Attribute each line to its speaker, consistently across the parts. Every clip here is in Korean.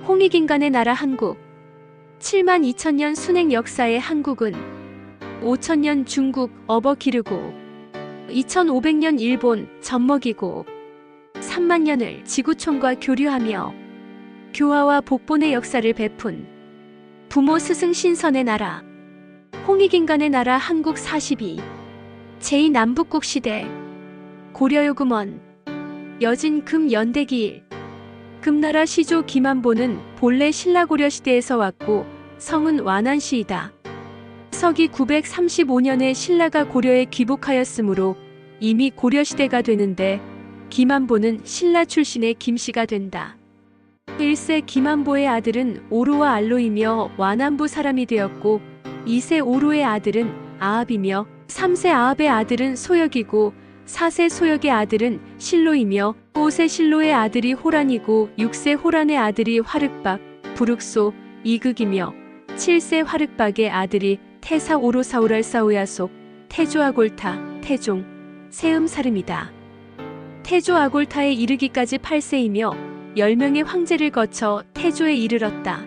Speaker 1: 홍익인간의 나라 한국. 7만 2천년 순행 역사의 한국은 5천년 중국 업어 기르고 2500년 일본 젖먹이고 3만 년을 지구촌과 교류하며 교화와 복본의 역사를 베푼 부모 스승 신선의 나라 홍익인간의 나라 한국 42 제2남북국 시대 고려요금원 여진 금연대기일 금나라 시조 김안보는 본래 신라고려 시대에서 왔고 성은 완안시이다. 서기 935년에 신라가 고려에 귀복하였으므로 이미 고려시대가 되는데 김안보는 신라 출신의 김씨가 된다. 1세 김안보의 아들은 오로와 알로이며 완안부 사람이 되었고 2세 오로의 아들은 아합이며 3세 아합의 아들은 소역이고 4세 소역의 아들은 실로이며 5세 실로의 아들이 호란이고 6세 호란의 아들이 화륵박, 부륵소, 이극이며 7세 화륵박의 아들이 태사 오로사우랄사오야속, 태조아골타, 태종, 세음사름이다. 태조아골타에 이르기까지 8세이며 10명의 황제를 거쳐 태조에 이르렀다.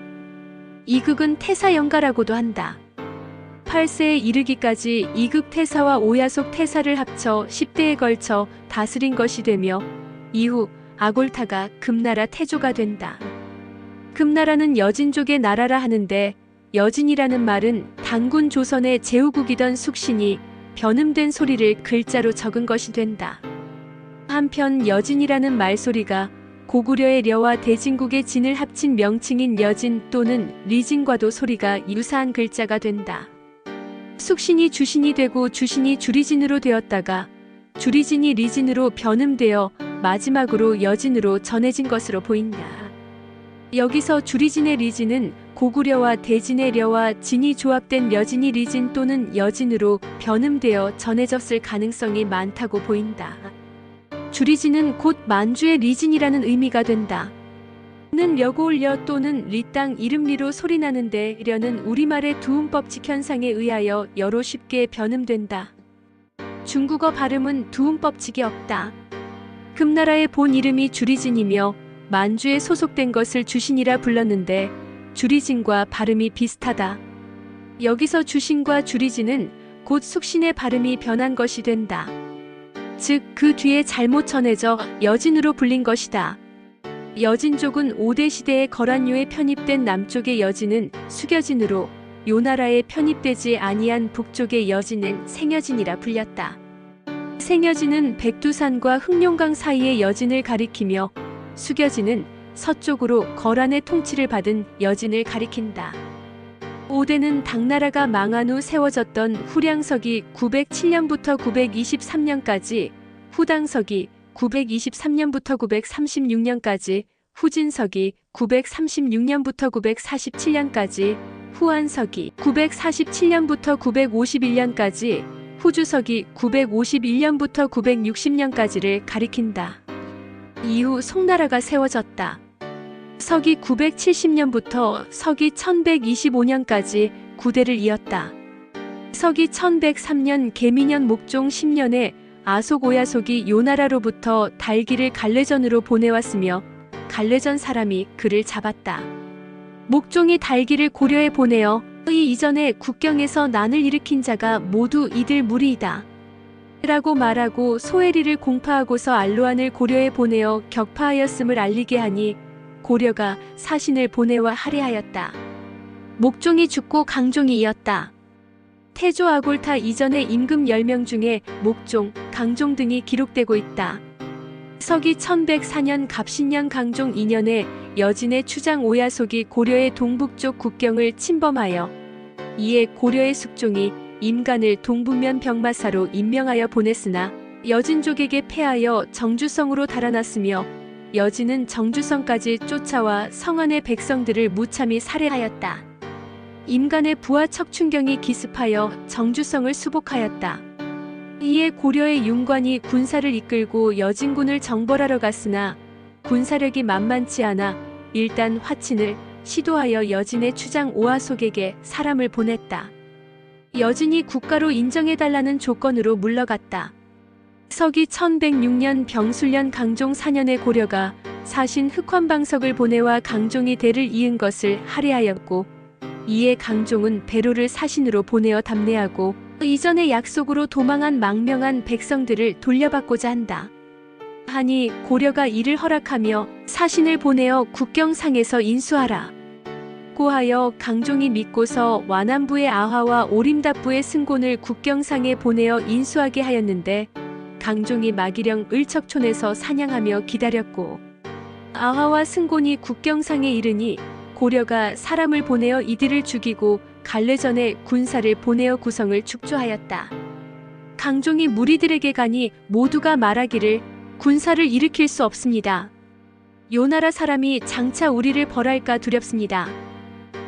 Speaker 1: 이극은 태사영가라고도 한다. 8세에 이르기까지 이극 태사와 오야속 태사를 합쳐 10대에 걸쳐 다스린 것이 되며 이후 아골타가 금나라 태조가 된다. 금나라는 여진족의 나라라 하는데 여진이라는 말은 단군 조선의 제후국이던 숙신이 변음된 소리를 글자로 적은 것이 된다. 한편 여진이라는 말소리가 고구려의 려와 대진국의 진을 합친 명칭인 여진 또는 리진과도 소리가 유사한 글자가 된다. 숙신이 주신이 되고 주신이 주리진으로 되었다가 주리진이 리진으로 변음되어 마지막으로 여진으로 전해진 것으로 보인다. 여기서 주리진의 리진은 고구려와 대진의 려와 진이 조합된 여진이 리진 또는 여진으로 변음되어 전해졌을 가능성이 많다고 보인다. 주리진은 곧 만주의 리진이라는 의미가 된다. 는 려고울 려 또는 리 땅 이름 리로 소리나는데 려는 우리말의 두음법칙 현상에 의하여 여로 쉽게 변음된다. 중국어 발음은 두음법칙이 없다. 금나라의 본 이름이 주리진이며 만주에 소속된 것을 주신이라 불렀는데 주리진과 발음이 비슷하다. 여기서 주신과 주리진은 곧 숙신의 발음이 변한 것이 된다. 즉 그 뒤에 잘못 전해져 여진으로 불린 것이다. 여진족은 5대 시대의 거란요에 편입된 남쪽의 여진은 수겨진으로 요나라에 편입되지 아니한 북쪽의 여진은 생여진이라 불렸다. 생여진은 백두산과 흑룡강 사이의 여진을 가리키며 수겨진은 서쪽으로 거란의 통치를 받은 여진을 가리킨다. 5대는 당나라가 망한 후 세워졌던 후량서기 907년부터 923년까지, 후당서기 923년부터 936년까지, 후진서기 936년부터 947년까지, 후한서기 947년부터 951년까지, 후주서기 951년부터 960년까지를 가리킨다. 이후 송나라가 세워졌다. 서기 970년부터 서기 1125년까지 9대를 이었다. 서기 1103년 계미년 목종 10년에 아속 오야속이 요나라로부터 달기를 갈래전으로 보내왔으며 갈래전 사람이 그를 잡았다. 목종이 달기를 고려에 보내어 이 이전에 국경에서 난을 일으킨 자가 모두 이들 무리이다 라고 말하고 소해리를 공파하고서 알로안을 고려에 보내어 격파하였음을 알리게 하니 고려가 사신을 보내와 할애하였다. 목종이 죽고 강종이 이었다. 태조 아골타 이전의 임금 10명 중에 목종, 강종 등이 기록되고 있다. 서기 1104년 갑신년 강종 2년에 여진의 추장 오야속이 고려의 동북쪽 국경을 침범하여 이에 고려의 숙종이 임간을 동북면 병마사로 임명하여 보냈으나 여진족에게 패하여 정주성으로 달아났으며 여진은 정주성까지 쫓아와 성 안의 백성들을 무참히 살해하였다. 임간의 부하 척춘경이 기습하여 정주성을 수복하였다. 이에 고려의 윤관이 군사를 이끌고 여진군을 정벌하러 갔으나 군사력이 만만치 않아 일단 화친을 시도하여 여진의 추장 오하속에게 사람을 보냈다. 여진이 국가로 인정해달라는 조건으로 물러갔다. 서기 1106년 병술년 강종 4년에 고려가 사신 흑환방석을 보내와 강종이 대를 이은 것을 할애하였고, 이에 강종은 배로를 사신으로 보내어 답례하고 이전의 약속으로 도망한 망명한 백성들을 돌려받고자 한다. 하니 고려가 이를 허락하며 사신을 보내어 국경상에서 인수하라. 고하여 강종이 믿고서 완안부의 아화와 오림답부의 승곤을 국경상에 보내어 인수하게 하였는데, 강종이 마기령 을척촌에서 사냥하며 기다렸고, 아화와 승곤이 국경상에 이르니 고려가 사람을 보내어 이들을 죽이고 갈래전에 군사를 보내어 구성을 축조하였다. 강종이 무리들에게 가니 모두가 말하기를 군사를 일으킬 수 없습니다. 요나라 사람이 장차 우리를 벌할까 두렵습니다.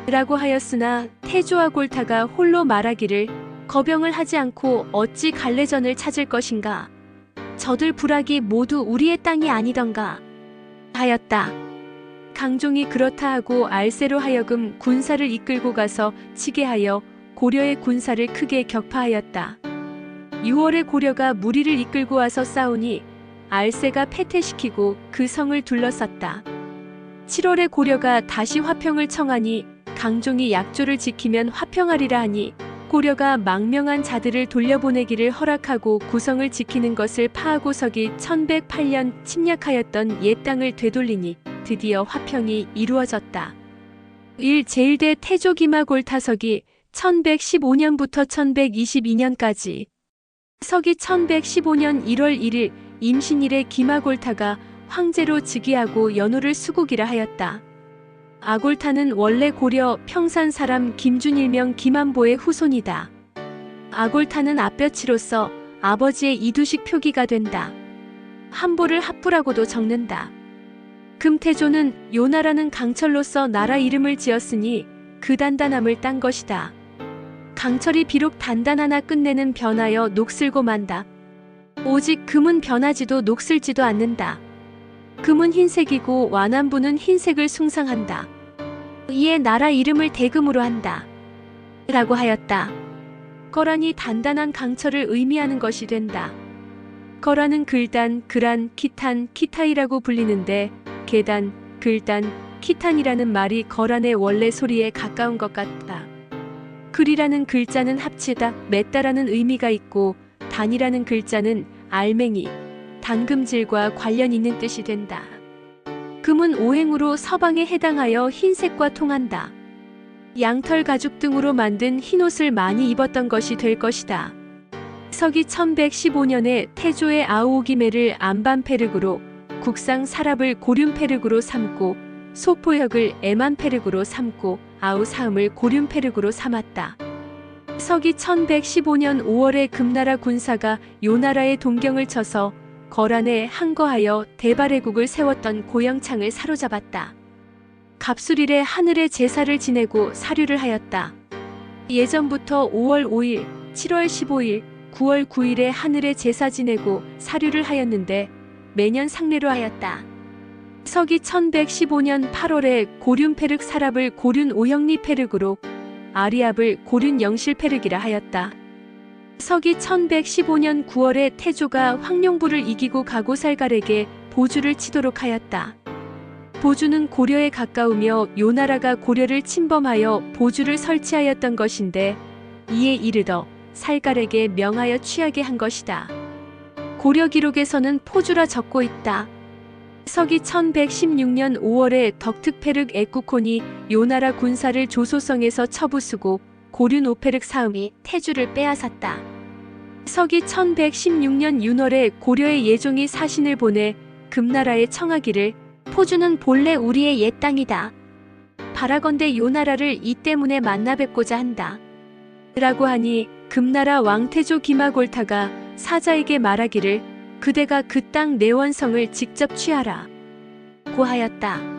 Speaker 1: 라고 하였으나 태조와 골타가 홀로 말하기를 거병을 하지 않고 어찌 갈래전을 찾을 것인가. 저들 부락이 모두 우리의 땅이 아니던가 하였다. 강종이 그렇다 하고 알세로 하여금 군사를 이끌고 가서 치게 하여 고려의 군사를 크게 격파하였다. 6월에 고려가 무리를 이끌고 와서 싸우니 알세가 패퇴시키고 그 성을 둘러쌌다. 7월에 고려가 다시 화평을 청하니 강종이 약조를 지키면 화평하리라 하니 고려가 망명한 자들을 돌려보내기를 허락하고 구성을 지키는 것을 파하고서기 1108년 침략하였던 옛 땅을 되돌리니 드디어 화평이 이루어졌다. 1. 제1대 태조기마골타서기 1115년부터 1122년까지. 서기 1115년 1월 1일 임신일에 기마골타가 황제로 즉위하고 연호를 수국이라 하였다. 아골타는 원래 고려 평산 사람 김준일명 김안보의 후손이다. 아골타는 앞뼈치로서 아버지의 이두식 표기가 된다. 한보를 합부라고도 적는다. 금태조는 요나라는 강철로서 나라 이름을 지었으니 그 단단함을 딴 것이다. 강철이 비록 단단하나 끝내는 변하여 녹슬고 만다. 오직 금은 변하지도 녹슬지도 않는다. 금은 흰색이고 완안부는 흰색을 숭상한다. 이에 나라 이름을 대금으로 한다. 라고 하였다. 거란이 단단한 강철을 의미하는 것이 된다. 거란은 글단, 글안, 키탄, 키타이라고 불리는데 계단, 글단, 키탄이라는 말이 거란의 원래 소리에 가까운 것 같다. 글이라는 글자는 합치다, 맺다라는 의미가 있고 단이라는 글자는 알맹이, 당금질과 관련 있는 뜻이 된다. 금은 오행으로 서방에 해당하여 흰색과 통한다. 양털 가죽 등으로 만든 흰옷을 많이 입었던 것이 될 것이다. 서기 1115년에 태조의 아우오기매를 안반페르그로, 국상 사랍을 고륜페르그로 삼고 소포역을 에만페르그로 삼고 아우사음을 고륜페르그로 삼았다. 서기 1115년 5월에 금나라 군사가 요나라의 동경을 쳐서 거란에 항거하여 대발해국을 세웠던 고영창을 사로잡았다. 갑술일에 하늘의 제사를 지내고 사류를 하였다. 예전부터 5월 5일, 7월 15일, 9월 9일에 하늘의 제사 지내고 사류를 하였는데 매년 상례로 하였다. 서기 1115년 8월에 고륜페르그 사랍을 고륜 오형리페르그로, 아리압을 고륜 영실페르기라 하였다. 서기 1115년 9월에 태조가 황룡부를 이기고 가고살갈에게 보주를 치도록 하였다. 보주는 고려에 가까우며 요나라가 고려를 침범하여 보주를 설치하였던 것인데 이에 이르러 살갈에게 명하여 취하게 한 것이다. 고려 기록에서는 포주라 적고 있다. 서기 1116년 5월에 덕특페르그 애꾸콘이 요나라 군사를 조소성에서 처부수고 고륜 오페르그 사음이 태주를 빼앗았다. 서기 1116년 6월에 고려의 예종이 사신을 보내 금나라에 청하기를 포주는 본래 우리의 옛 땅이다. 바라건대 요나라를 이 때문에 만나 뵙고자 한다. 라고 하니 금나라 왕태조 기마골타가 사자에게 말하기를 그대가 그 땅 내원성을 직접 취하라. 고하였다.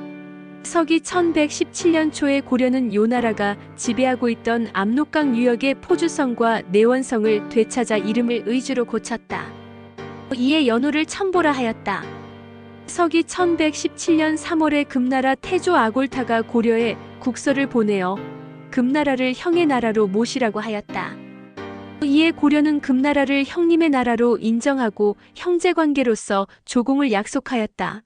Speaker 1: 서기 1117년 초에 고려는 요나라가 지배하고 있던 압록강 유역의 포주성과 내원성을 되찾아 이름을 의주로 고쳤다. 이에 연호를 첨보라 하였다. 서기 1117년 3월에 금나라 태조 아골타가 고려에 국서를 보내어 금나라를 형의 나라로 모시라고 하였다. 이에 고려는 금나라를 형님의 나라로 인정하고 형제관계로서 조공을 약속하였다.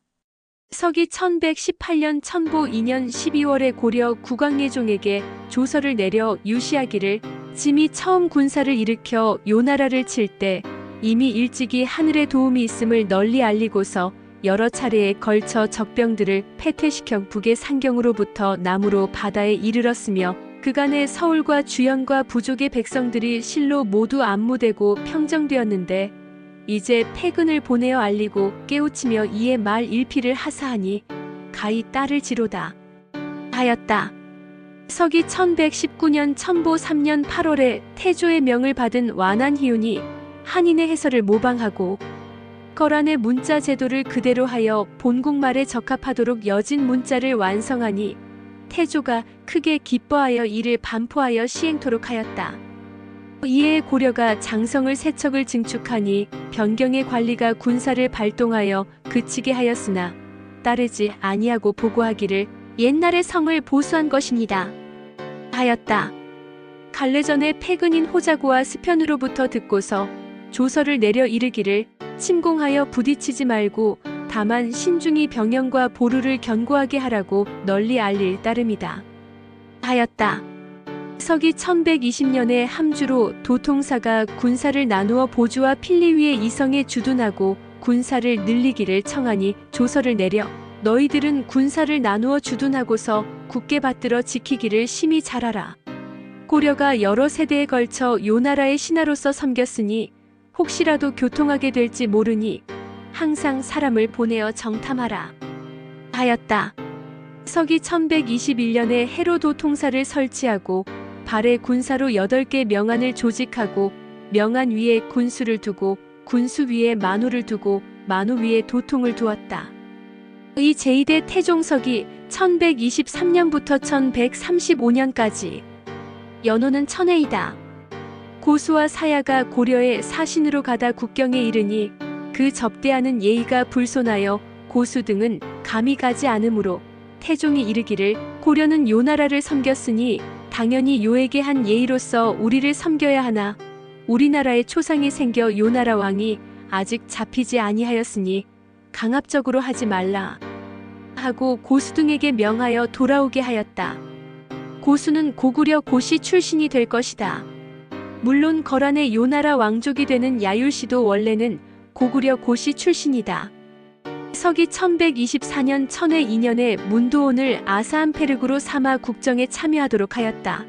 Speaker 1: 서기 1118년 천보 2년 12월에 고려 국왕예종에게 조서를 내려 유시하기를 짐이 처음 군사를 일으켜 요나라를 칠 때 이미 일찍이 하늘의 도움이 있음을 널리 알리고서 여러 차례에 걸쳐 적병들을 패퇴시켜 북의 상경으로부터 남으로 바다에 이르렀으며 그간에 서울과 주연과 부족의 백성들이 실로 모두 안무되고 평정되었는데 이제 패근을 보내어 알리고 깨우치며 이에 말 일피를 하사하니 가히 따를지로다 하였다. 서기 1119년 천보 3년 8월에 태조의 명을 받은 완안희운이 한인의 해설을 모방하고 거란의 문자 제도를 그대로 하여 본국말에 적합하도록 여진 문자를 완성하니 태조가 크게 기뻐하여 이를 반포하여 시행토록 하였다. 이에 고려가 장성을 세척을 증축하니 변경의 관리가 군사를 발동하여 그치게 하였으나 따르지 아니하고 보고하기를 옛날의 성을 보수한 것입니다 하였다. 갈래전에 패근인 호자고와 스편으로부터 듣고서 조서를 내려 이르기를 침공하여 부딪히지 말고 다만 신중히 병영과 보루를 견고하게 하라고 널리 알릴 따름이다 하였다. 서기 1120년에 함주로 도통사가 군사를 나누어 보주와 필리 위에 이성에 주둔하고 군사를 늘리기를 청하니 조서를 내려 너희들은 군사를 나누어 주둔하고서 굳게 받들어 지키기를 심히 잘하라. 고려가 여러 세대에 걸쳐 요나라의 신하로서 섬겼으니 혹시라도 교통하게 될지 모르니 항상 사람을 보내어 정탐하라 하였다. 서기 1121년에 헤로도 통사를 설치하고 발에 군사로 8개 명안을 조직하고 명안 위에 군수를 두고 군수 위에 만호를 두고 만호 위에 도통을 두었다. 이 제2대 태종서기 1123년부터 1135년까지 연호는 천해이다. 고수와 사야가 고려의 사신으로 가다 국경에 이르니 그 접대하는 예의가 불손하여 고수 등은 감히 가지 않으므로 태종이 이르기를 고려는 요나라를 섬겼으니 당연히 요에게 한 예의로서 우리를 섬겨야 하나 우리나라에 초상이 생겨 요나라 왕이 아직 잡히지 아니하였으니 강압적으로 하지 말라 하고 고수 등에게 명하여 돌아오게 하였다. 고수는 고구려 고시 출신이 될 것이다. 물론 거란의 요나라 왕족이 되는 야율씨도 원래는 고구려 고시 출신이다. 서기 1124년 천해 2년에 문도온을 아사암페르구로 삼아 국정에 참여하도록 하였다.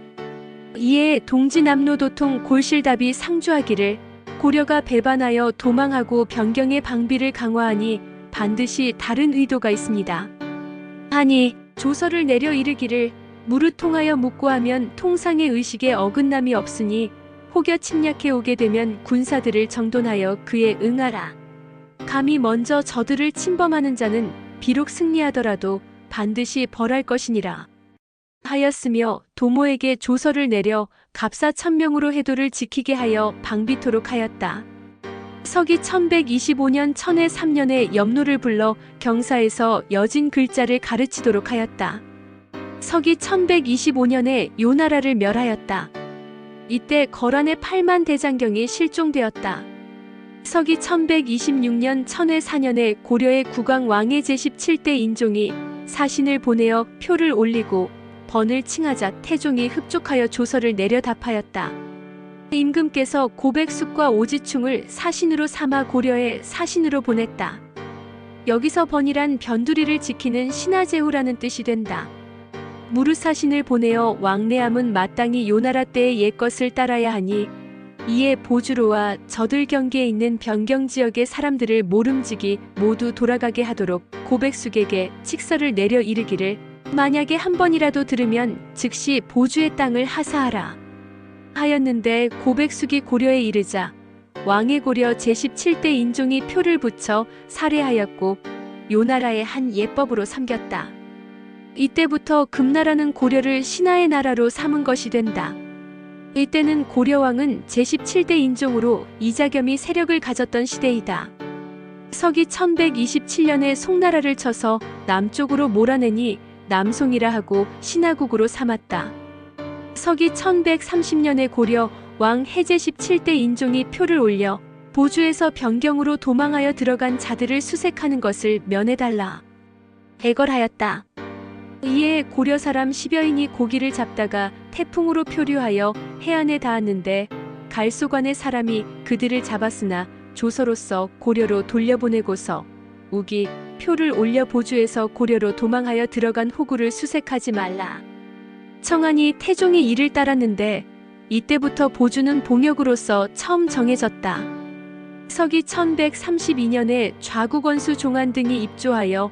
Speaker 1: 이에 동지남로도통 골실답이 상주하기를 고려가 배반하여 도망하고 변경의 방비를 강화하니 반드시 다른 의도가 있습니다 하니 조서를 내려 이르기를 무릇 통하여 묵고하면 통상의 의식에 어긋남이 없으니 혹여 침략해 오게 되면 군사들을 정돈하여 그에 응하라. 감히 먼저 저들을 침범하는 자는 비록 승리하더라도 반드시 벌할 것이니라 하였으며 도모에게 조서를 내려 갑사 1000명으로 해도를 지키게 하여 방비토록 하였다. 서기 1125년 천해 3년에 염노를 불러 경사에서 여진 글자를 가르치도록 하였다. 서기 1125년에 요나라를 멸하였다. 이때 거란의 8만 대장경이 실종되었다. 서기 1126년 천해 4년에 고려의 국왕 왕의 제17대 인종이 사신을 보내어 표를 올리고 번을 칭하자 태종이 흡족하여 조서를 내려 답하였다. 임금께서 고백숙과 오지충을 사신으로 삼아 고려에 사신으로 보냈다. 여기서 번이란 변두리를 지키는 신하제후라는 뜻이 된다. 무르사신을 보내어 왕래함은 마땅히 요나라 때의 옛것을 따라야 하니 이에 보주로와 저들 경계에 있는 변경지역의 사람들을 모름지기 모두 돌아가게 하도록 고백숙에게 칙서를 내려 이르기를 만약에 한 번이라도 들으면 즉시 보주의 땅을 하사하라 하였는데 고백숙이 고려에 이르자 왕의 고려 제17대 인종이 표를 붙여 살해하였고 요나라의 한 예법으로 삼겼다. 이때부터 금나라는 고려를 신하의 나라로 삼은 것이 된다. 이때는 고려왕은 제17대 인종으로 이자겸이 세력을 가졌던 시대이다. 서기 1127년에 송나라를 쳐서 남쪽으로 몰아내니 남송이라 하고 신하국으로 삼았다. 서기 1130년에 고려 왕 해제 17대 인종이 표를 올려 보주에서 변경으로 도망하여 들어간 자들을 수색하는 것을 면해달라 애걸하였다. 이에 고려 사람 10여인이 고기를 잡다가 태풍으로 표류하여 해안에 닿았는데 갈소관의 사람이 그들을 잡았으나 조서로서 고려로 돌려보내고서 우기 표를 올려 보주에서 고려로 도망하여 들어간 호구를 수색하지 말라. 청하니 태종이 이를 따랐는데 이때부터 보주는 봉역으로서 처음 정해졌다. 서기 1132년에 좌국원수 종안 등이 입조하여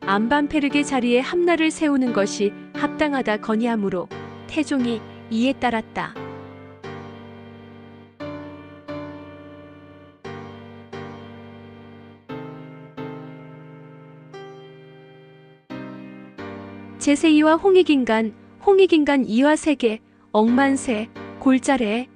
Speaker 1: 안반페르게 자리에 함나를 세우는 것이 합당하다 건의하므로 태종이 이에 따랐다. 제세이와 홍익인간, 홍익인간 이와 세계, 억만세, 골자래,